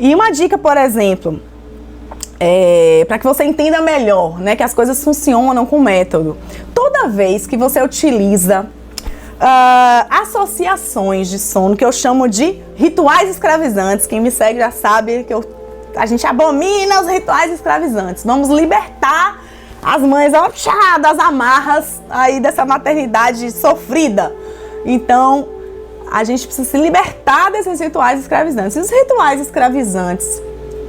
E uma dica, por exemplo, para que você entenda melhor, né, que as coisas funcionam com método. Toda vez que você utiliza associações de sono, que eu chamo de rituais escravizantes, quem me segue já sabe que a gente abomina os rituais escravizantes. Vamos libertar as mães das amarras aí dessa maternidade sofrida. Então, a gente precisa se libertar desses rituais escravizantes. E os rituais escravizantes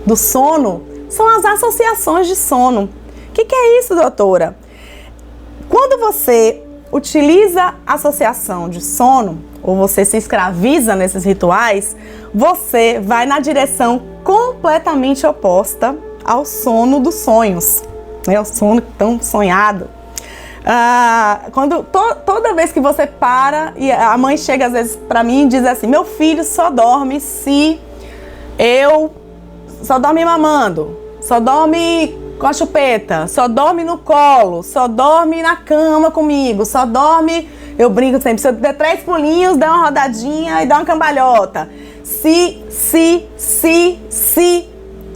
do sono são as associações de sono. O que é isso, doutora? Quando você utiliza associação de sono, ou você se escraviza nesses rituais, você vai na direção completamente oposta ao sono dos sonhos, né? O sono tão sonhado. Toda vez que você para, e a mãe chega às vezes para mim e diz assim: meu filho só dorme só dorme mamando, só dorme com a chupeta, só dorme no colo, só dorme na cama comigo, só dorme, eu brinco sempre, se eu der 3 pulinhos, dá uma rodadinha e dá uma cambalhota. Se,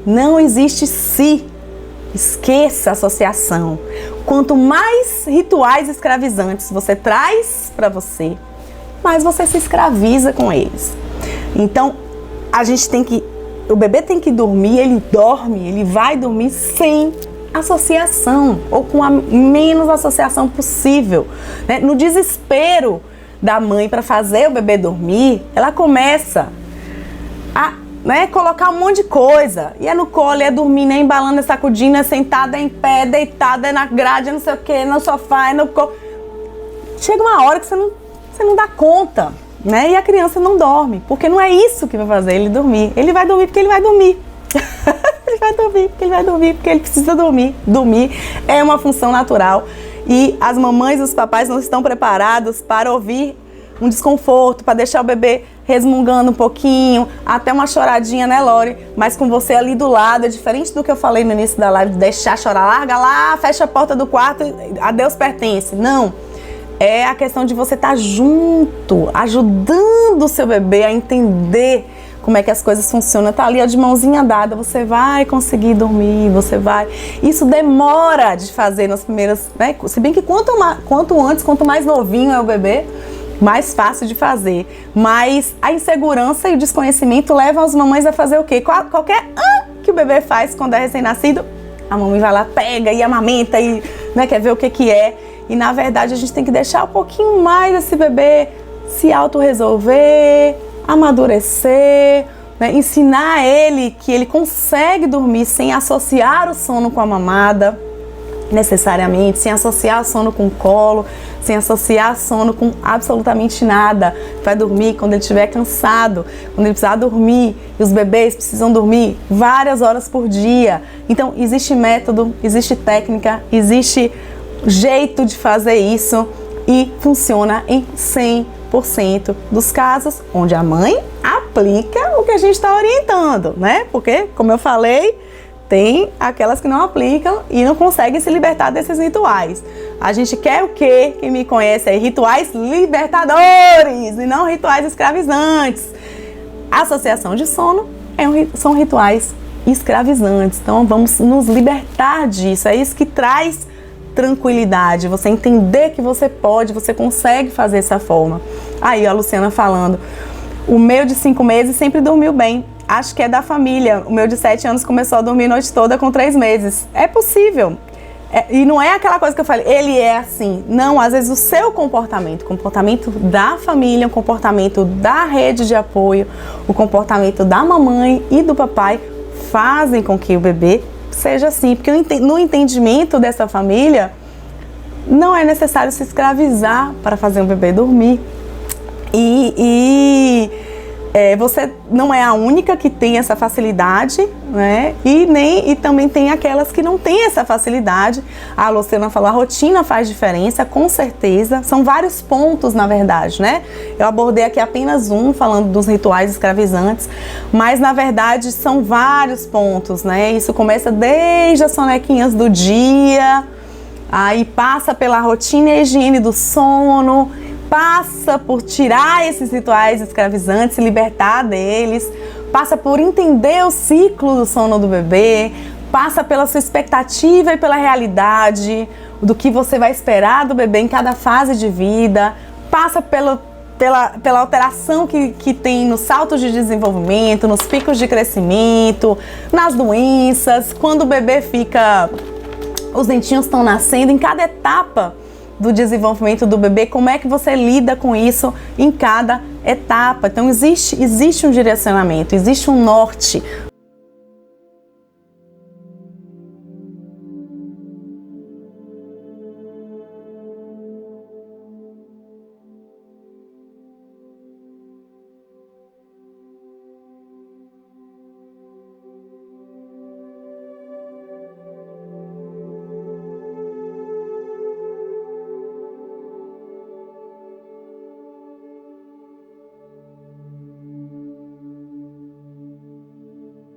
não existe se. Esqueça a associação. Quanto mais rituais escravizantes você traz para você, mais você se escraviza com eles. Então, o bebê tem que dormir, ele vai dormir sem associação, ou com a menos associação possível, né? No desespero da mãe para fazer o bebê dormir, ela começa a colocar um monte de coisa. E é no colo, é dormindo, é embalando, é sacudindo, é sentada, é em pé, deitada, é na grade, é não sei o que, no sofá, é no colo. Chega uma hora que você não dá conta, né? E a criança não dorme, porque não é isso que vai fazer ele dormir. Ele vai dormir porque ele vai dormir. Ele vai dormir porque ele vai dormir, porque ele precisa dormir. Dormir é uma função natural. E as mamães e os papais não estão preparados para ouvir um desconforto, para deixar o bebê resmungando um pouquinho, até uma choradinha, né, Lori? Mas com você ali do lado, é diferente do que eu falei no início da live, de deixar chorar, larga lá, fecha a porta do quarto, a Deus pertence. Não, é a questão de você estar junto, ajudando o seu bebê a entender como é que as coisas funcionam. Tá ali, ó, de mãozinha dada, você vai conseguir dormir, você vai... Isso demora de fazer nas primeiras, né? Se bem que quanto antes, quanto mais novinho é o bebê, mais fácil de fazer. Mas a insegurança e o desconhecimento levam as mamães a fazer o quê? Qualquer que o bebê faz quando é recém-nascido, a mamãe vai lá, pega e amamenta e, né, quer ver o que é. E na verdade a gente tem que deixar um pouquinho mais esse bebê se autorresolver, amadurecer, né? Ensinar ele que ele consegue dormir sem associar o sono com a mamada, necessariamente, sem associar o sono com o colo, sem associar sono com absolutamente nada. Vai dormir quando ele estiver cansado, quando ele precisar dormir. E os bebês precisam dormir várias horas por dia. Então, existe método, existe técnica, existe jeito de fazer isso e funciona em 100% dos casos onde a mãe aplica o que a gente está orientando, né? Porque, como eu falei, tem aquelas que não aplicam e não conseguem se libertar desses rituais. A gente quer o quê? Quem me conhece aí, rituais libertadores e não rituais escravizantes. A associação de sono são rituais escravizantes. Então vamos nos libertar disso. É isso que traz tranquilidade. Você entender que você consegue fazer dessa forma. Aí a Luciana falando, o meu de 5 meses sempre dormiu bem. Acho que é da família. O meu de 7 anos começou a dormir a noite toda com 3 meses. É possível. E não é aquela coisa que eu falei, ele é assim. Não, às vezes o seu comportamento, o comportamento da família, o comportamento da rede de apoio, o comportamento da mamãe e do papai fazem com que o bebê seja assim. Porque no entendimento dessa família, não é necessário se escravizar para fazer um bebê dormir. Você não é a única que tem essa facilidade, né? E também tem aquelas que não têm essa facilidade. A Luciana falou, a rotina faz diferença, com certeza. São vários pontos, na verdade, né? Eu abordei aqui apenas um, falando dos rituais escravizantes, mas, na verdade, são vários pontos, né? Isso começa desde as sonequinhas do dia, aí passa pela rotina e higiene do sono, passa por tirar esses rituais escravizantes, se libertar deles, passa por entender o ciclo do sono do bebê, passa pela sua expectativa e pela realidade, do que você vai esperar do bebê em cada fase de vida, passa pela alteração que tem nos saltos de desenvolvimento, nos picos de crescimento, nas doenças, quando o bebê os dentinhos estão nascendo, em cada etapa do desenvolvimento do bebê, como é que você lida com isso em cada etapa. Então existe um direcionamento, existe um norte